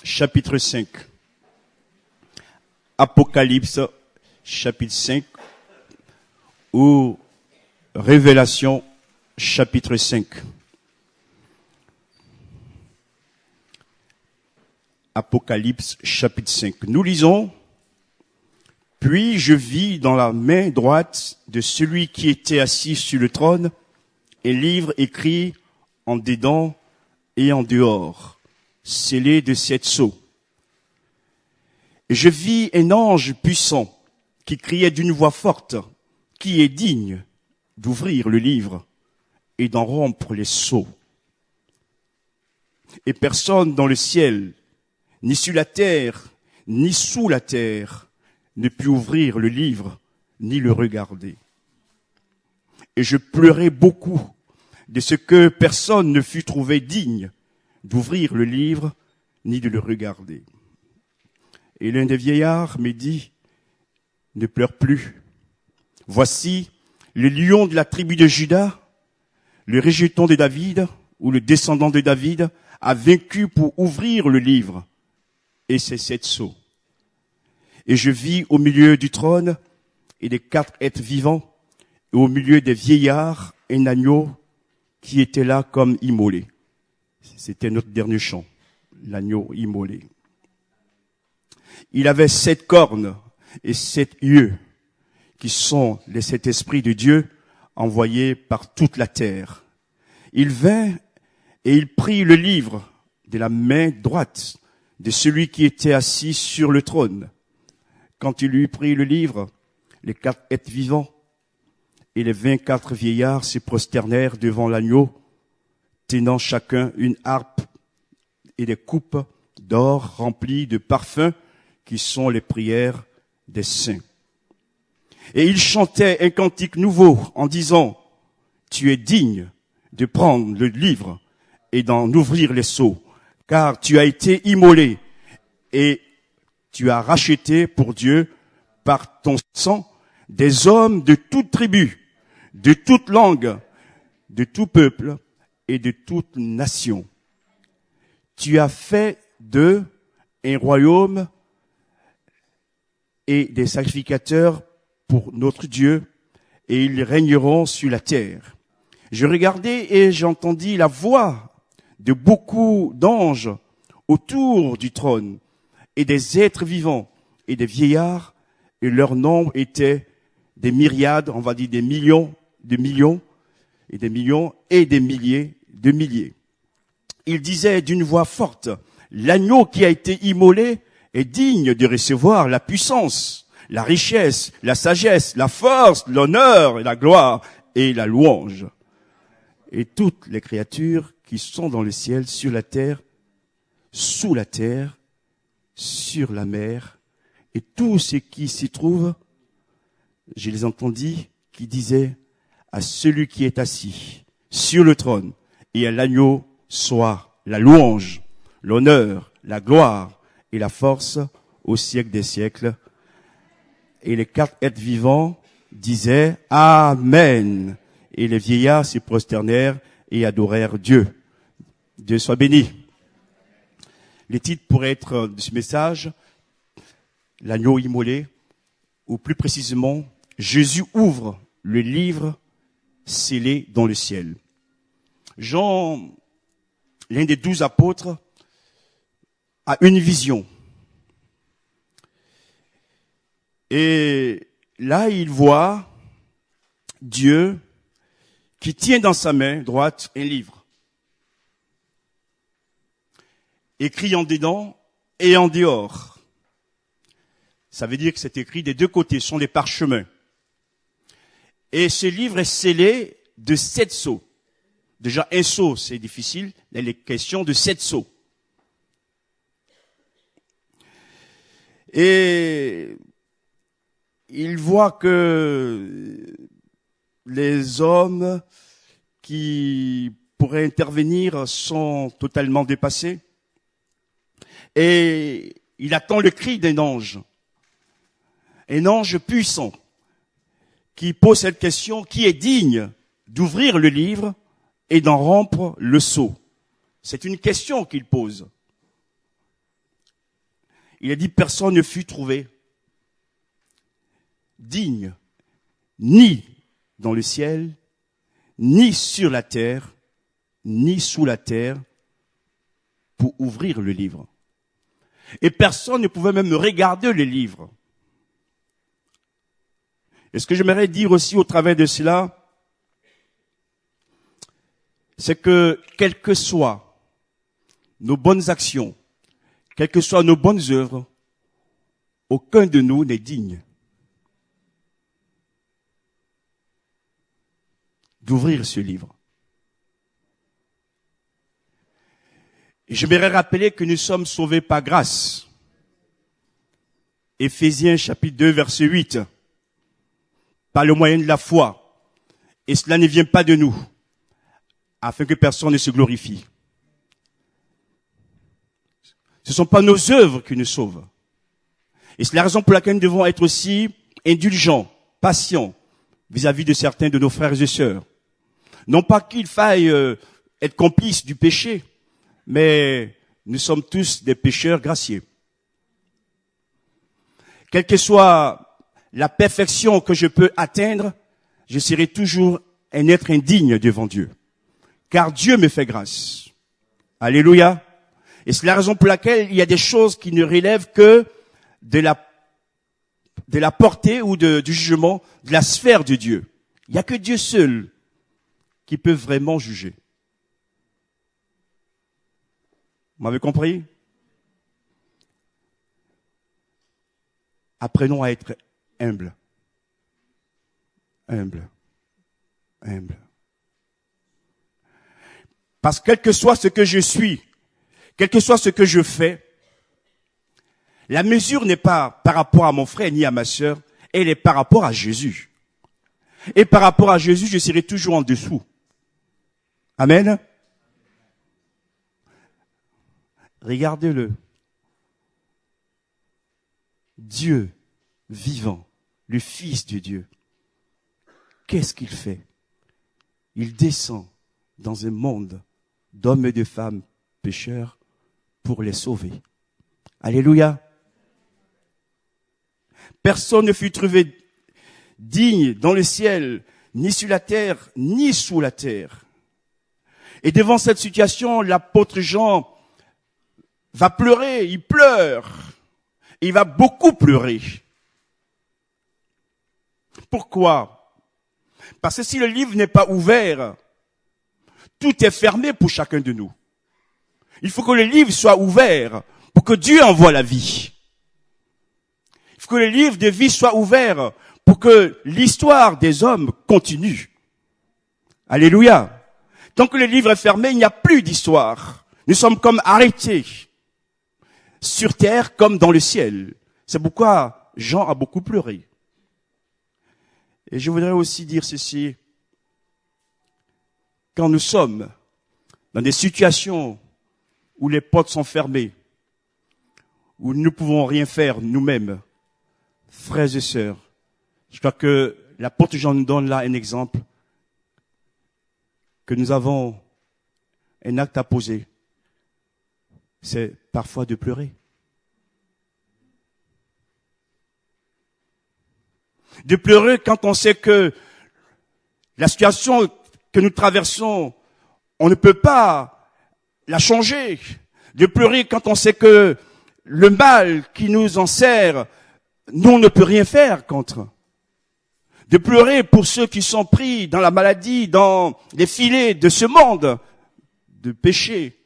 chapitre 5. Apocalypse, chapitre 5, ou Révélation, chapitre 5. Apocalypse, chapitre 5. Nous lisons: « Puis je vis dans la main droite de celui qui était assis sur le trône un livre écrit en dedans et en dehors, scellé de 7 sceaux. Et je vis un ange puissant qui criait d'une voix forte: qui est digne d'ouvrir le livre et d'en rompre les sceaux? Et personne dans le ciel, ni sur la terre, ni sous la terre, ne put ouvrir le livre, ni le regarder. Et je pleurais beaucoup de ce que personne ne fut trouvé digne d'ouvrir le livre, ni de le regarder. Et l'un des vieillards me dit: ne pleure plus. Voici le lion de la tribu de Juda, le rejeton de David, ou le descendant de David, a vaincu pour ouvrir le livre et ses 7 sceaux. Et je vis au milieu du trône et des 4 êtres vivants, et au milieu des vieillards, un agneau qui était là comme immolé. C'était notre dernier chant, l'agneau immolé. Il avait 7 cornes et 7 yeux, qui sont les 7 esprits de Dieu envoyés par toute la terre. Il vint et il prit le livre de la main droite de celui qui était assis sur le trône. Quand il eut pris le livre, les 4 êtres vivants et les 24 vieillards se prosternèrent devant l'agneau, tenant chacun une harpe et des coupes d'or remplies de parfums qui sont les prières des saints. Et ils chantaient un cantique nouveau en disant: tu es digne de prendre le livre et d'en ouvrir les sceaux, car tu as été immolé et tu as racheté pour Dieu par ton sang des hommes de toute tribu, de toute langue, de tout peuple et de toute nation. Tu as fait d'eux un royaume et des sacrificateurs pour notre Dieu, et ils régneront sur la terre. Je regardai et j'entendis la voix de beaucoup d'anges autour du trône, et des êtres vivants, et des vieillards, et leur nombre était des myriades, on va dire des millions, et des millions, et des milliers de milliers. Ils disaient d'une voix forte: l'agneau qui a été immolé est digne de recevoir la puissance, la richesse, la sagesse, la force, l'honneur, la gloire et la louange. Et toutes les créatures qui sont dans le ciel, sur la terre, sous la terre, sur la mer, et tout ce qui s'y trouve, je les entendis qui disaient à celui qui est assis sur le trône et à l'agneau soit la louange, l'honneur, la gloire et la force au siècle des siècles. Et les 4 êtres vivants disaient Amen. Et les vieillards se prosternèrent et adorèrent Dieu. Dieu soit béni. Les titres pourraient être de ce message: l'agneau immolé, ou plus précisément, Jésus ouvre le livre scellé dans le ciel. Jean, l'un des 12 apôtres, a une vision. Et là, il voit Dieu qui tient dans sa main droite un livre, écrit en dedans et en dehors. Ça veut dire que c'est écrit des 2 côtés, ce sont des parchemins. Et ce livre est scellé de 7 sceaux. Déjà, un sceau, c'est difficile, il est question de 7 sceaux. Et il voit que les hommes qui pourraient intervenir sont totalement dépassés. Et il attend le cri d'un ange. Un ange puissant qui pose cette question: qui est digne d'ouvrir le livre et d'en rompre le sceau? C'est une question qu'il pose. Il a dit, personne ne fut trouvé digne, ni dans le ciel, ni sur la terre, ni sous la terre, pour ouvrir le livre. Et personne ne pouvait même regarder le livre. Et ce que j'aimerais dire aussi au travers de cela, c'est que quelles que soient nos bonnes actions, quelles que soient nos bonnes œuvres, aucun de nous n'est digne d'ouvrir ce livre. Et j'aimerais rappeler que nous sommes sauvés par grâce. Éphésiens chapitre 2 verset 8. Par le moyen de la foi. Et cela ne vient pas de nous, afin que personne ne se glorifie. Ce ne sont pas nos œuvres qui nous sauvent. Et c'est la raison pour laquelle nous devons être aussi indulgents, patients, vis-à-vis de certains de nos frères et sœurs. Non pas qu'il faille être complice du péché, mais nous sommes tous des pécheurs gracieux. Quelle que soit la perfection que je peux atteindre, je serai toujours un être indigne devant Dieu. Car Dieu me fait grâce. Alléluia. Et c'est la raison pour laquelle il y a des choses qui ne relèvent que de la portée ou du jugement, de la sphère de Dieu. Il n'y a que Dieu seul qui peut vraiment juger. Vous m'avez compris? Apprenons à être humbles. Humbles. Humbles. Parce que quel que soit ce que je suis, quel que soit ce que je fais, la mesure n'est pas par rapport à mon frère ni à ma sœur, elle est par rapport à Jésus. Et par rapport à Jésus, je serai toujours en dessous. Amen. Regardez-le. Dieu vivant, le Fils de Dieu. Qu'est-ce qu'il fait? Il descend dans un monde d'hommes et de femmes pécheurs pour les sauver. Alléluia. Personne ne fut trouvé digne dans le ciel, ni sur la terre, ni sous la terre. Et devant cette situation, l'apôtre Jean va pleurer, il pleure. Il va beaucoup pleurer. Pourquoi? Parce que si le livre n'est pas ouvert, tout est fermé pour chacun de nous. Il faut que le livre soit ouvert pour que Dieu envoie la vie. Il faut que le livre de vie soit ouvert pour que l'histoire des hommes continue. Alléluia. Tant que le livre est fermé, il n'y a plus d'histoire. Nous sommes comme arrêtés. Sur terre comme dans le ciel. C'est pourquoi Jean a beaucoup pleuré. Et je voudrais aussi dire ceci. Quand nous sommes dans des situations où les portes sont fermées, où nous ne pouvons rien faire nous-mêmes, frères et sœurs, je crois que l'apôtre Jean nous donne là un exemple, que nous avons un acte à poser. C'est parfois de pleurer. De pleurer quand on sait que la situation que nous traversons, on ne peut pas la changer. De pleurer quand on sait que le mal qui nous enserre, nous on ne peut rien faire contre. De pleurer pour ceux qui sont pris dans la maladie, dans les filets de ce monde, de péché.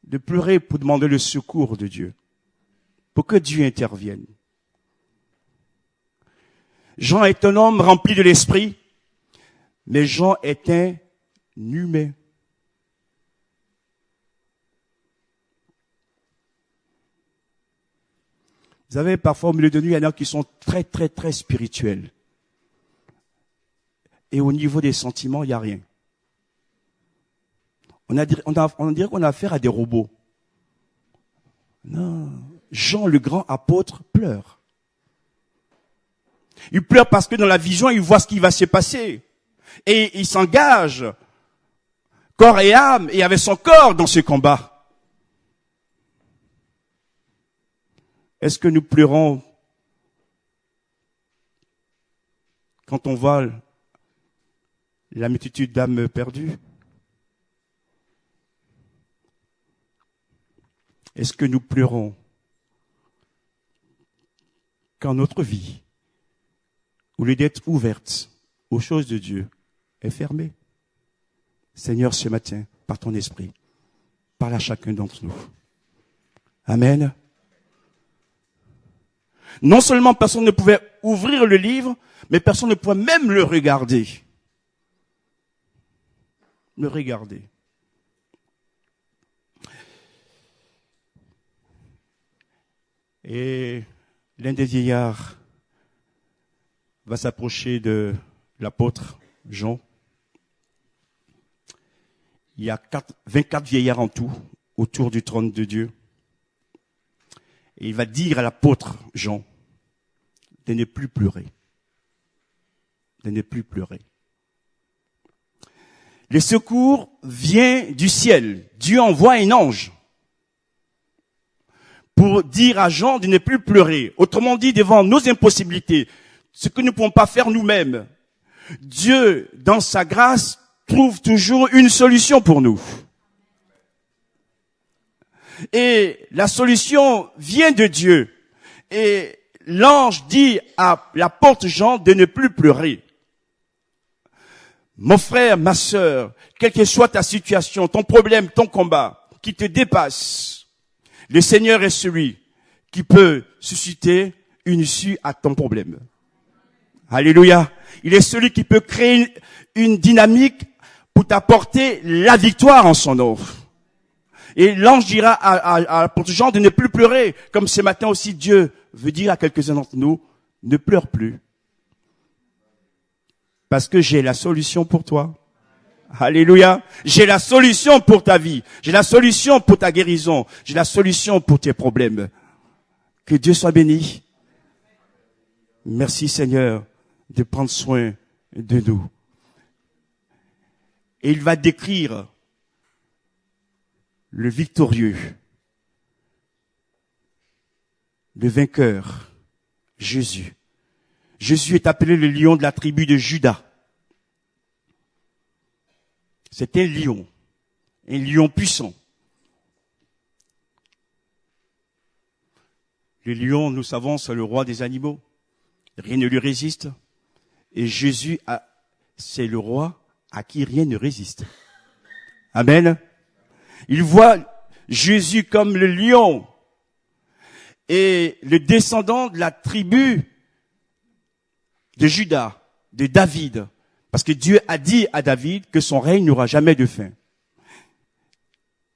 De pleurer pour demander le secours de Dieu, pour que Dieu intervienne. Jean est un homme rempli de l'esprit, mais Jean est un humain. Vous savez, parfois au milieu de nous, il y en a qui sont très, très, très spirituels. Et au niveau des sentiments, il n'y a rien. On dirait qu'on a affaire à des robots. Non. Jean, le grand apôtre, pleure. Il pleure parce que dans la vision, il voit ce qui va se passer. Et il s'engage, corps et âme, et avec son corps dans ce combat. Est-ce que nous pleurons quand on voit la multitude d'âmes perdues? Est-ce que nous pleurons quand notre vie, au lieu d'être ouverte aux choses de Dieu, est fermée? Seigneur, ce matin, par ton esprit, parle à chacun d'entre nous. Amen. Non seulement personne ne pouvait ouvrir le livre, mais personne ne pouvait même le regarder. Le regarder. Et l'un des vieillards va s'approcher de l'apôtre Jean. Il y a 24 vieillards en tout autour du trône de Dieu. Et il va dire à l'apôtre Jean de ne plus pleurer. De ne plus pleurer. Le secours vient du ciel. Dieu envoie un ange pour dire à Jean de ne plus pleurer. Autrement dit, devant nos impossibilités, ce que nous ne pouvons pas faire nous-mêmes, Dieu, dans sa grâce, trouve toujours une solution pour nous. Et la solution vient de Dieu. Et l'ange dit à l'apôtre Jean de ne plus pleurer. Mon frère, ma sœur, quelle que soit ta situation, ton problème, ton combat, qui te dépasse, le Seigneur est celui qui peut susciter une issue à ton problème. Alléluia. Il est celui qui peut créer une dynamique pour t'apporter la victoire en son nom. Et l'ange dira à l'apôtre Jean de ne plus pleurer, comme ce matin aussi Dieu veut dire à quelques-uns d'entre nous, ne pleure plus. Parce que j'ai la solution pour toi. Alléluia. J'ai la solution pour ta vie. J'ai la solution pour ta guérison. J'ai la solution pour tes problèmes. Que Dieu soit béni. Merci Seigneur de prendre soin de nous. Et il va décrire le victorieux, le vainqueur, Jésus. Jésus est appelé le lion de la tribu de Juda. C'est un lion puissant. Le lion, nous savons, c'est le roi des animaux. Rien ne lui résiste. Et Jésus, c'est le roi à qui rien ne résiste. Amen. Il voit Jésus comme le lion et le descendant de la tribu de Juda, de David. Parce que Dieu a dit à David que son règne n'aura jamais de fin.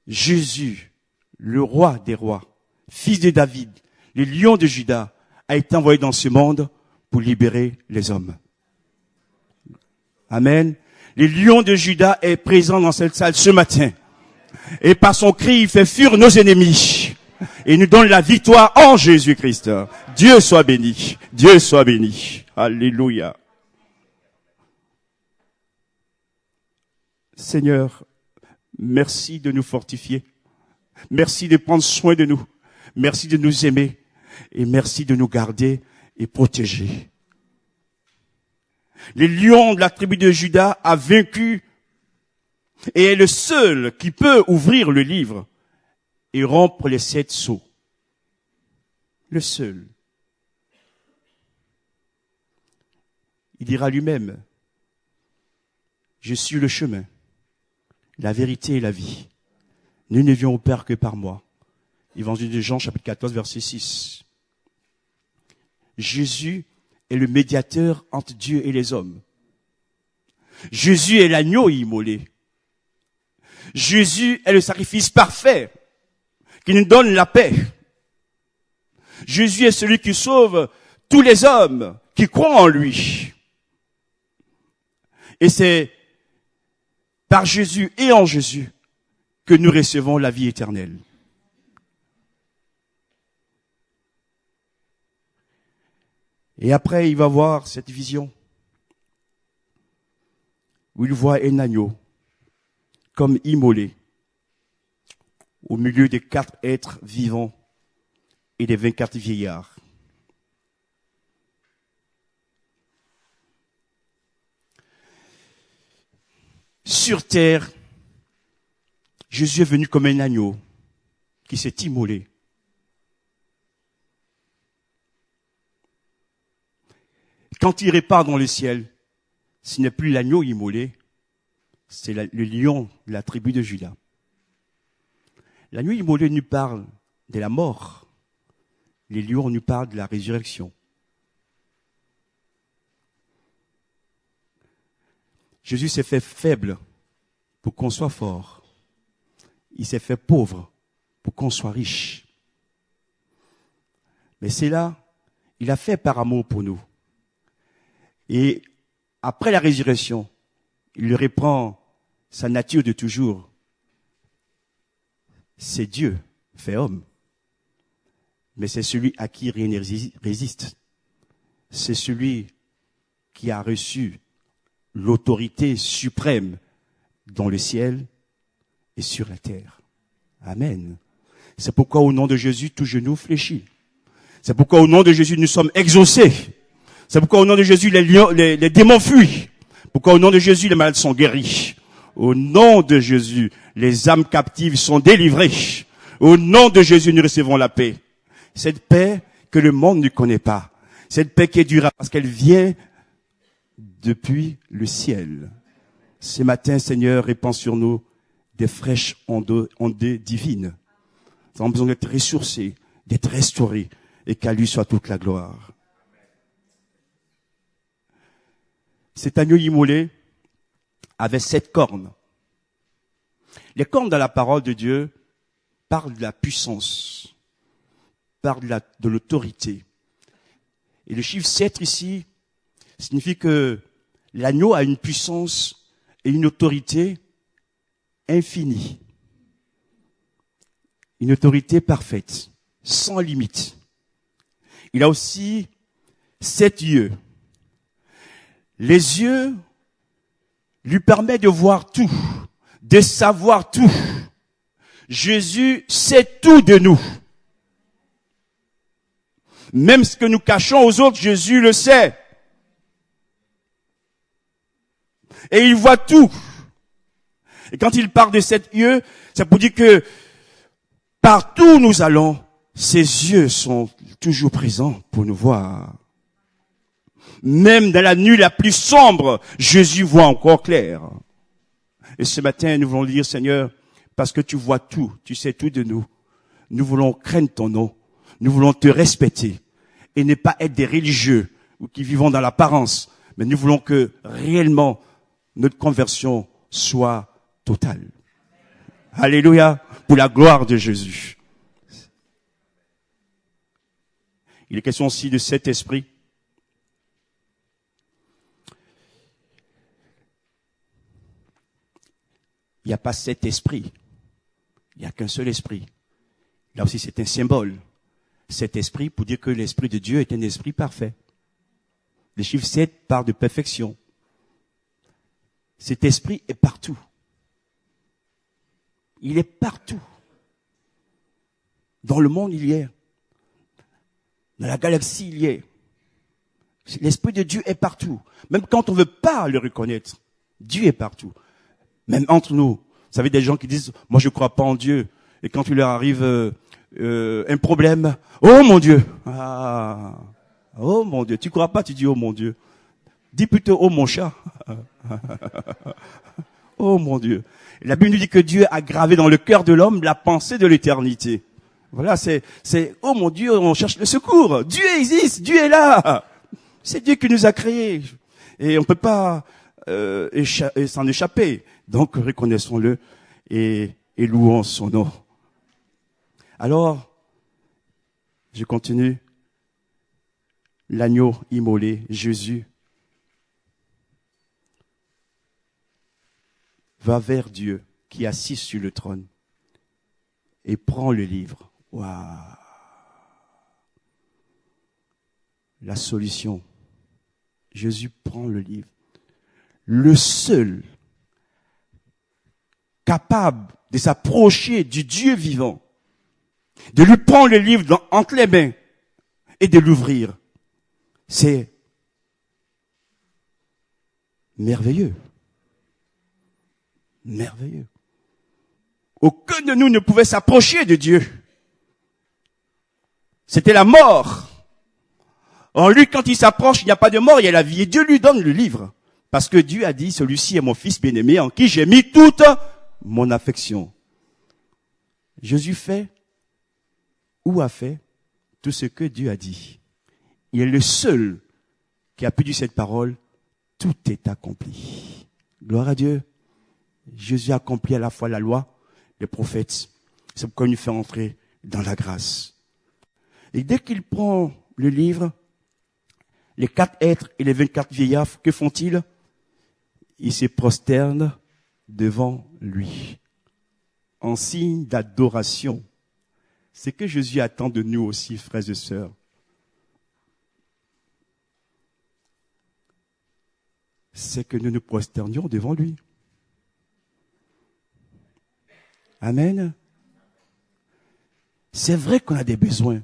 Jésus, le roi des rois, fils de David, le lion de Juda, a été envoyé dans ce monde pour libérer les hommes. Amen. Le lion de Juda est présent dans cette salle ce matin. Et par son cri, il fait fuir nos ennemis. Et nous donne la victoire en Jésus-Christ. Dieu soit béni. Dieu soit béni. Alléluia. Seigneur, merci de nous fortifier. Merci de prendre soin de nous. Merci de nous aimer. Et merci de nous garder et protéger. Le lion de la tribu de Juda a vaincu et est le seul qui peut ouvrir le livre et rompre les 7 sceaux. Le seul. Il dira lui-même, je suis le chemin, la vérité et la vie. Nul ne vient au Père que par moi. Évangile de Jean, chapitre 14, verset 6. Jésus est le médiateur entre Dieu et les hommes. Jésus est l'agneau immolé. Jésus est le sacrifice parfait qui nous donne la paix. Jésus est celui qui sauve tous les hommes qui croient en lui. Et c'est par Jésus et en Jésus que nous recevons la vie éternelle. Et après, il va voir cette vision où il voit un agneau comme immolé au milieu des 4 êtres vivants et des 24 vieillards. Sur terre, Jésus est venu comme un agneau qui s'est immolé. Quand il repart dans le ciel, ce n'est plus l'agneau immolé, c'est le lion de la tribu de Juda. L'agneau immolé nous parle de la mort. Les lions nous parlent de la résurrection. Jésus s'est fait faible pour qu'on soit fort. Il s'est fait pauvre pour qu'on soit riche. Mais c'est là, il a fait par amour pour nous. Et après la résurrection, il reprend sa nature de toujours. C'est Dieu, fait homme. Mais c'est celui à qui rien ne résiste. C'est celui qui a reçu l'autorité suprême dans le ciel et sur la terre. Amen. C'est pourquoi au nom de Jésus, tout genou fléchit. C'est pourquoi au nom de Jésus, nous sommes exaucés. C'est pourquoi au nom de Jésus, les démons fuient. Pourquoi au nom de Jésus, les malades sont guéris. Au nom de Jésus, les âmes captives sont délivrées. Au nom de Jésus, nous recevons la paix. Cette paix que le monde ne connaît pas. Cette paix qui est durable parce qu'elle vient depuis le ciel. Ce matin, Seigneur, répand sur nous des fraîches ondées divines. Nous avons besoin d'être ressourcés, d'être restaurés, et qu'à lui soit toute la gloire. Cet agneau immolé avait 7 cornes. Les cornes dans la parole de Dieu parlent de la puissance, parlent de l'autorité. Et le chiffre 7 ici signifie que l'agneau a une puissance et une autorité infinie. Une autorité parfaite, sans limite. Il a aussi 7 yeux. Les yeux lui permettent de voir tout, de savoir tout. Jésus sait tout de nous. Même ce que nous cachons aux autres, Jésus le sait. Et il voit tout. Et quand il parle de 7 yeux, ça pour dire que partout où nous allons, ses yeux sont toujours présents pour nous voir. Même dans la nuit la plus sombre, Jésus voit encore clair. Et ce matin, nous voulons dire, Seigneur, parce que tu vois tout, tu sais tout de nous. Nous voulons craindre ton nom. Nous voulons te respecter. Et ne pas être des religieux ou qui vivons dans l'apparence. Mais nous voulons que réellement notre conversion soit totale. Alléluia, pour la gloire de Jésus. Il est question aussi de cet esprit. Il n'y a pas 7 esprits. Il n'y a qu'un seul esprit. Là aussi, c'est un symbole. Cet esprit pour dire que l'esprit de Dieu est un esprit parfait. Le chiffre 7 parle de perfection. Cet esprit est partout. Il est partout. Dans le monde, il y est. Dans la galaxie, il y est. L'esprit de Dieu est partout. Même quand on ne veut pas le reconnaître, Dieu est partout. Même entre nous. Vous savez, des gens qui disent, moi je ne crois pas en Dieu. Et quand il leur arrive un problème, oh mon Dieu. Ah, oh mon Dieu. Tu ne crois pas, tu dis oh mon Dieu. Dis plutôt oh mon chat. Oh mon Dieu. La Bible nous dit que Dieu a gravé dans le cœur de l'homme la pensée de l'éternité. Voilà, c'est, oh mon Dieu, on cherche le secours. Dieu existe, Dieu est là. C'est Dieu qui nous a créés. Et on ne peut pas s'en échapper. Donc, reconnaissons-le et louons son nom. Alors, je continue. L'agneau immolé, Jésus, va vers Dieu qui est assis sur le trône et prend le livre. Waouh! La solution. Jésus prend le livre. Le seul capable de s'approcher du Dieu vivant, de lui prendre le livre entre les mains et de l'ouvrir. C'est merveilleux. Merveilleux. Aucun de nous ne pouvait s'approcher de Dieu. C'était la mort. En lui, quand il s'approche, il n'y a pas de mort, il y a la vie. Et Dieu lui donne le livre. Parce que Dieu a dit, celui-ci est mon fils bien-aimé en qui j'ai mis toute mon affection. Jésus fait ou a fait tout ce que Dieu a dit. Il est le seul qui a pu dire cette parole. Tout est accompli. Gloire à Dieu. Jésus a accompli à la fois la loi, les prophètes. C'est pourquoi il nous fait entrer dans la grâce. Et dès qu'il prend le livre, les 4 êtres et les 24 vieillards, que font-ils? Ils se prosternent devant lui, en signe d'adoration. C'est que Jésus attend de nous aussi, frères et sœurs. C'est que nous nous prosternions devant lui. Amen. C'est vrai qu'on a des besoins.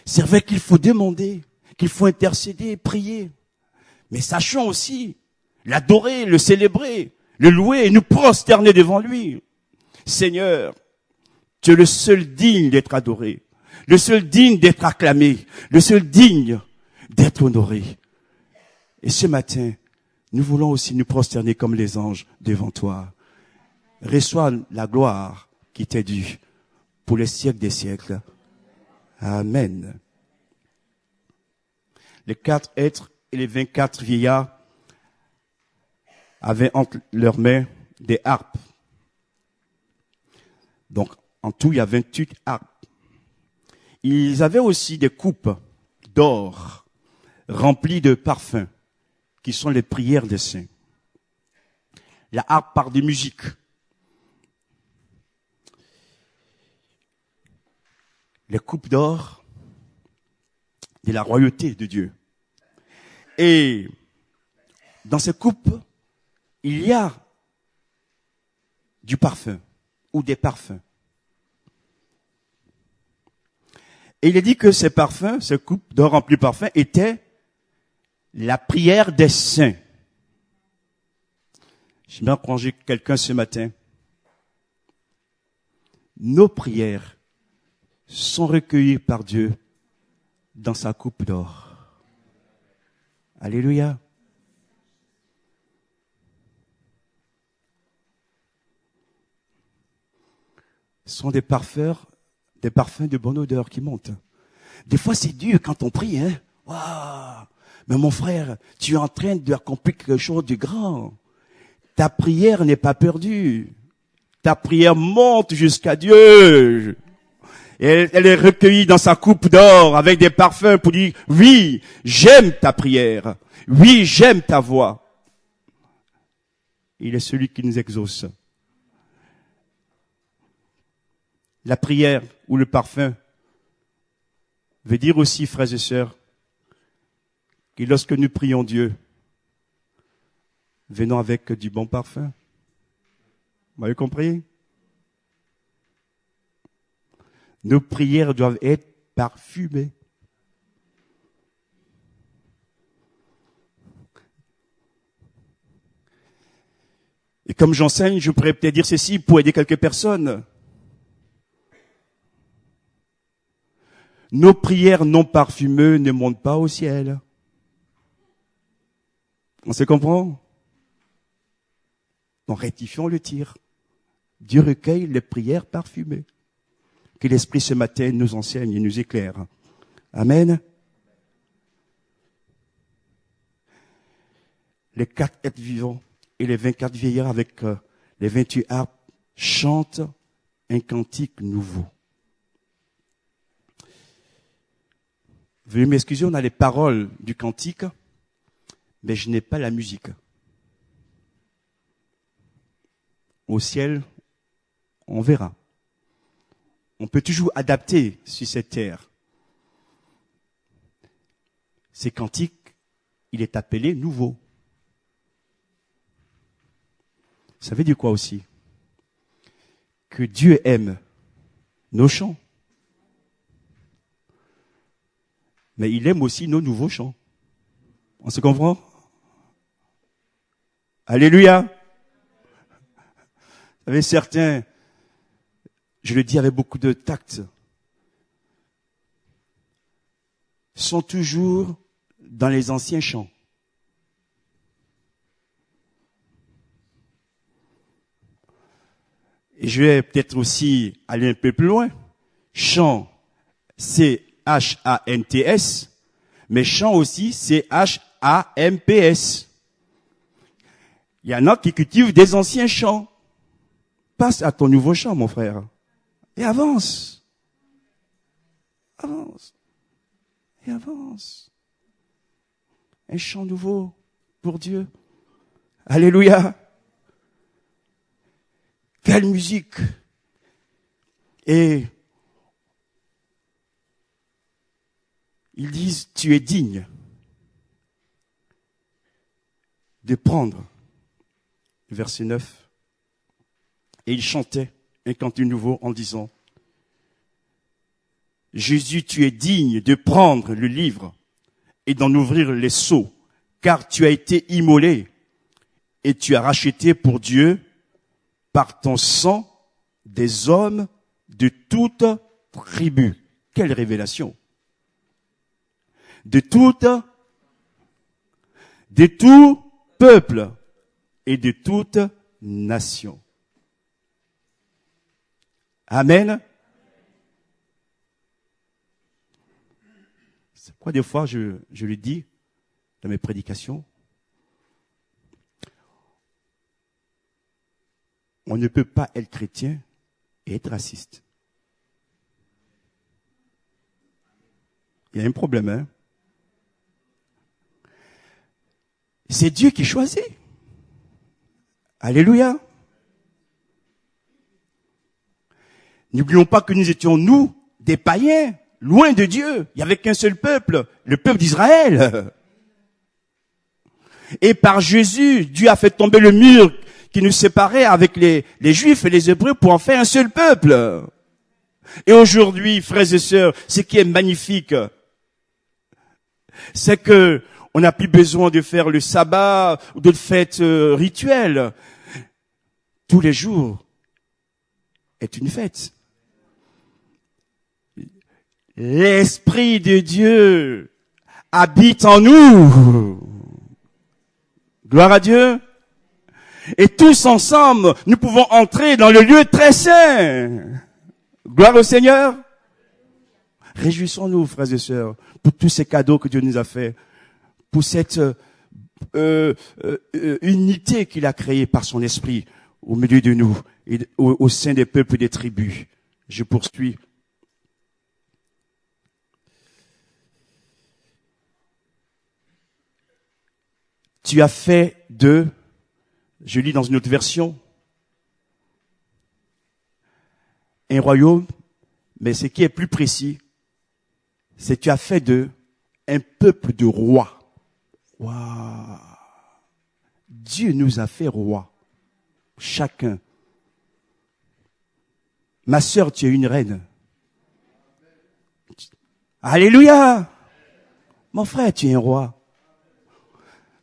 C'est vrai qu'il faut demander, qu'il faut intercéder, prier. Mais sachons aussi l'adorer, le célébrer, le louer et nous prosterner devant lui. Seigneur, tu es le seul digne d'être adoré, le seul digne d'être acclamé, le seul digne d'être honoré. Et ce matin, nous voulons aussi nous prosterner comme les anges devant toi. Reçois la gloire qui t'est due pour les siècles des siècles. Amen. Les 4 êtres et les 24 vieillards avaient entre leurs mains des harpes. Donc, en tout, il y a 28 harpes. Ils avaient aussi des coupes d'or remplies de parfums, qui sont les prières des saints. La harpe part de musique. Les coupes d'or de la royauté de Dieu. Et dans ces coupes, il y a du parfum ou des parfums. Et il est dit que ces parfums, ces coupes d'or remplies de parfums, étaient la prière des saints. Je vais encourager quelqu'un ce matin. Nos prières sont recueillies par Dieu dans sa coupe d'or. Alléluia. Ce sont des parfums de bonne odeur qui montent. Des fois, c'est dur quand on prie, hein. Waouh! Mais mon frère, tu es en train d'accomplir quelque chose de grand. Ta prière n'est pas perdue. Ta prière monte jusqu'à Dieu. Et elle est recueillie dans sa coupe d'or avec des parfums pour dire, oui, j'aime ta prière. Oui, j'aime ta voix. Il est celui qui nous exauce. La prière ou le parfum veut dire aussi, frères et sœurs, que lorsque nous prions Dieu, venons avec du bon parfum. Vous m'avez compris? Nos prières doivent être parfumées. Et comme j'enseigne, je pourrais peut-être dire ceci pour aider quelques personnes. Nos prières non parfumées ne montent pas au ciel. On se comprend? Donc rectifions le tir. Dieu recueille les prières parfumées. Que l'Esprit ce matin nous enseigne et nous éclaire. Amen. Les 4 êtres vivants et les 24 vieillards avec les 28 harpes chantent un cantique nouveau. Veuillez m'excuser, on a les paroles du cantique, mais je n'ai pas la musique. Au ciel, on verra. On peut toujours adapter sur cette terre. Ces cantiques, il est appelé nouveau. Ça veut dire quoi aussi? Que Dieu aime nos chants. Mais il aime aussi nos nouveaux chants. On se comprend? Alléluia. Vous savez, certains, je le dis avec beaucoup de tact, sont toujours dans les anciens chants. Et je vais peut-être aussi aller un peu plus loin. Chant, C-H-A-N-T-S, mais chant aussi, C-H-A-M-P-S. Il y en a qui cultivent des anciens chants. Passe à ton nouveau chant, mon frère. Et avance. Avance. Et avance. Un chant nouveau pour Dieu. Alléluia. Quelle musique. Et ils disent, tu es digne de prendre. Verset 9. Et ils chantaient un cantique nouveau en disant, Jésus, tu es digne de prendre le livre et d'en ouvrir les sceaux, car tu as été immolé et tu as racheté pour Dieu par ton sang des hommes de toute tribu. Quelle révélation! De tout peuple et de toute nation. Amen. C'est pourquoi des fois je le dis dans mes prédications. On ne peut pas être chrétien et être raciste. Il y a un problème, hein? C'est Dieu qui choisit. Alléluia. N'oublions pas que nous étions, nous, des païens, loin de Dieu. Il n'y avait qu'un seul peuple, le peuple d'Israël. Et par Jésus, Dieu a fait tomber le mur qui nous séparait avec les Juifs et les Hébreux pour en faire un seul peuple. Et aujourd'hui, frères et sœurs, ce qui est magnifique, c'est que on n'a plus besoin de faire le sabbat ou d'autres fêtes rituelles. Tous les jours est une fête. L'Esprit de Dieu habite en nous. Gloire à Dieu. Et tous ensemble, nous pouvons entrer dans le lieu très saint. Gloire au Seigneur. Réjouissons-nous, frères et sœurs, pour tous ces cadeaux que Dieu nous a faits, pour cette unité qu'il a créée par son esprit au milieu de nous et au sein des peuples et des tribus. Je poursuis. Tu as fait d'eux, je lis dans une autre version, un royaume, mais ce qui est plus précis, c'est que tu as fait d'eux un peuple de rois. Waouh! Dieu nous a fait rois. Chacun. Ma sœur, tu es une reine. Alléluia! Mon frère, tu es un roi.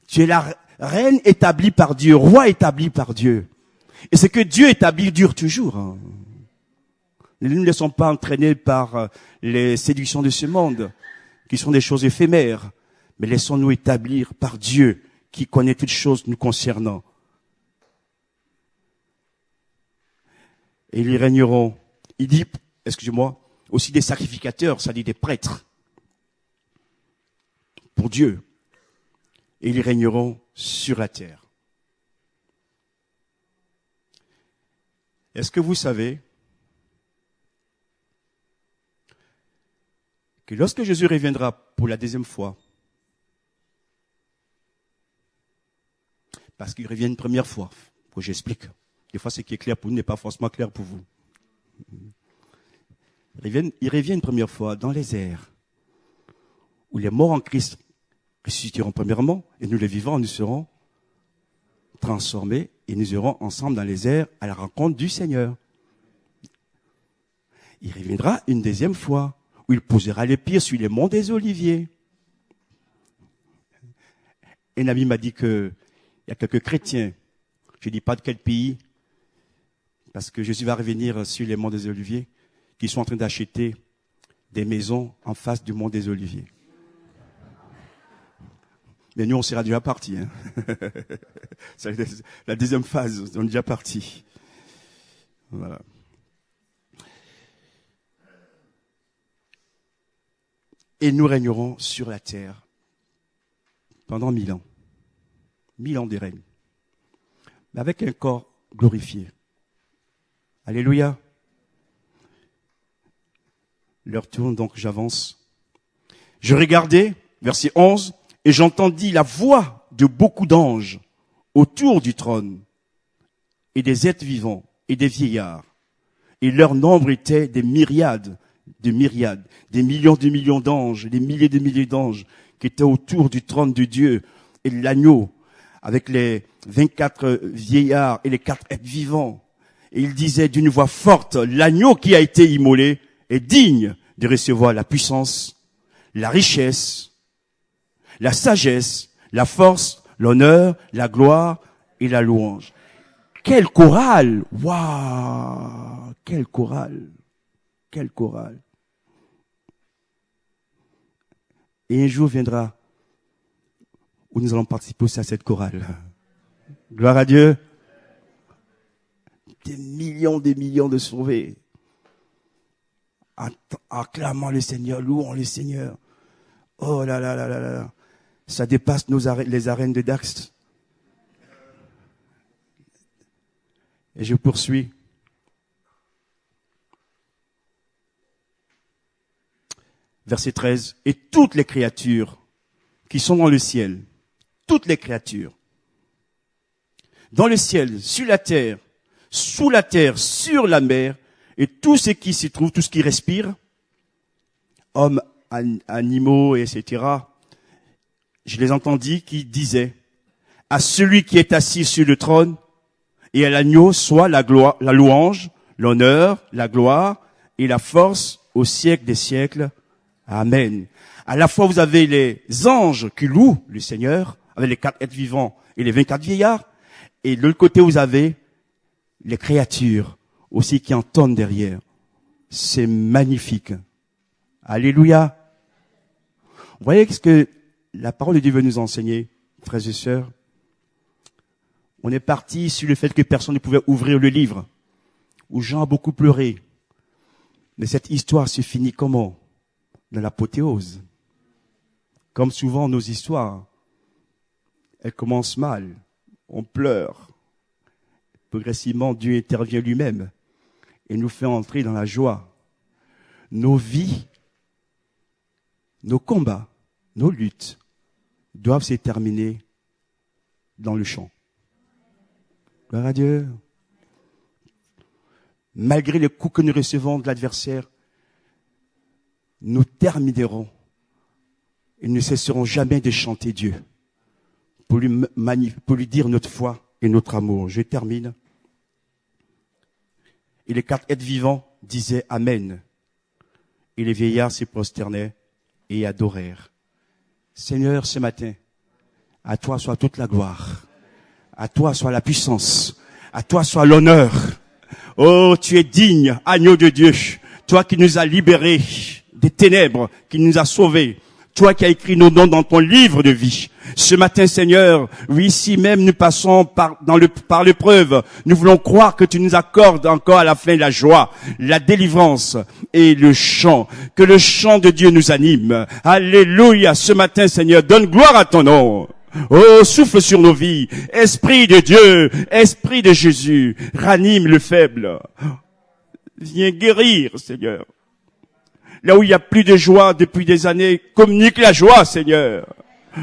Tu es la reine établie par Dieu, roi établi par Dieu. Et ce que Dieu établit dure toujours. Ne nous laissons pas entraîner par les séductions de ce monde, qui sont des choses éphémères. Mais laissons-nous établir par Dieu, qui connaît toutes choses nous concernant. Et ils régneront. Il dit, excusez-moi, aussi des sacrificateurs, ça dit des prêtres, pour Dieu. Et ils régneront sur la terre. Est-ce que vous savez que lorsque Jésus reviendra pour la deuxième fois, parce qu'il revient une première fois, que j'explique. Des fois, ce qui est clair pour nous n'est pas forcément clair pour vous. Il revient une première fois dans les airs, où les morts en Christ ressusciteront premièrement, et nous les vivants, nous serons transformés, et nous irons ensemble dans les airs à la rencontre du Seigneur. Il reviendra une deuxième fois, où il posera les pieds sur les monts des Oliviers. Un ami m'a dit que il y a quelques chrétiens, je ne dis pas de quel pays, parce que Jésus va revenir sur les monts des Oliviers, qui sont en train d'acheter des maisons en face du mont des Oliviers. Mais nous, on sera déjà partis. Hein. C'est la deuxième phase, on est déjà partis. Voilà. Et nous régnerons sur la terre pendant 1000 ans. 1000 ans de règne. Mais avec un corps glorifié. Alléluia. L'heure tourne, donc j'avance. Je regardais, verset 11, et j'entendis la voix de beaucoup d'anges autour du trône, et des êtres vivants, et des vieillards. Et leur nombre était des myriades, des millions d'anges, des milliers de milliers d'anges qui étaient autour du trône de Dieu et de l'agneau, avec les 24 vieillards et les 4 êtres vivants. Et il disait d'une voix forte, l'agneau qui a été immolé est digne de recevoir la puissance, la richesse, la sagesse, la force, l'honneur, la gloire et la louange. Quel choral! Waouh! Quel choral! Quel choral! Et un jour viendra où nous allons participer aussi à cette chorale. Gloire à Dieu. Des millions de sauvés. Acclamant le Seigneur, louant le Seigneur. Oh là là là là là. Ça dépasse les arènes de Dax. Et je poursuis. Verset 13. Et toutes les créatures qui sont dans le ciel, toutes les créatures, dans le ciel, sur la terre, sous la terre, sur la mer, et tout ce qui s'y trouve, tout ce qui respire, hommes, animaux, etc., je les entendis qui disaient, à celui qui est assis sur le trône et à l'agneau soit la gloire, la louange, l'honneur, la gloire et la force au siècle des siècles. Amen. À la fois, vous avez les anges qui louent le Seigneur, avec les 4 êtres vivants et les 24 vieillards, et de l'autre côté, vous avez les créatures aussi qui entendent derrière. C'est magnifique. Alléluia. Vous voyez ce que la parole de Dieu veut nous enseigner, frères et sœurs? On est parti sur le fait que personne ne pouvait ouvrir le livre, où Jean a beaucoup pleuré. Mais cette histoire se finit comment? Dans l'apothéose. Comme souvent nos histoires, elles commencent mal. On pleure. Progressivement, Dieu intervient lui-même et nous fait entrer dans la joie. Nos vies, nos combats, nos luttes doivent se terminer dans le champ. Gloire à Dieu. Malgré les coups que nous recevons de l'adversaire, nous terminerons et ne cesserons jamais de chanter Dieu pour lui dire notre foi et notre amour. Je termine. Et les 4 êtres vivants disaient Amen. Et les vieillards se prosternaient et adorèrent. Seigneur, ce matin, à toi soit toute la gloire. À toi soit la puissance. À toi soit l'honneur. Oh, tu es digne, agneau de Dieu. Toi qui nous as libérés des ténèbres, qui nous as sauvés. Toi qui as écrit nos noms dans ton livre de vie. Ce matin, Seigneur, oui, ici même nous passons par l'épreuve, nous voulons croire que tu nous accordes encore à la fin la joie, la délivrance et le chant. Que le chant de Dieu nous anime. Alléluia. Ce matin, Seigneur, donne gloire à ton nom. Oh, souffle sur nos vies. Esprit de Dieu, Esprit de Jésus, ranime le faible. Viens guérir, Seigneur. Là où il n'y a plus de joie depuis des années, communique la joie, Seigneur.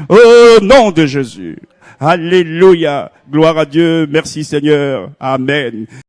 Au nom de Jésus. Alléluia. Gloire à Dieu. Merci, Seigneur. Amen.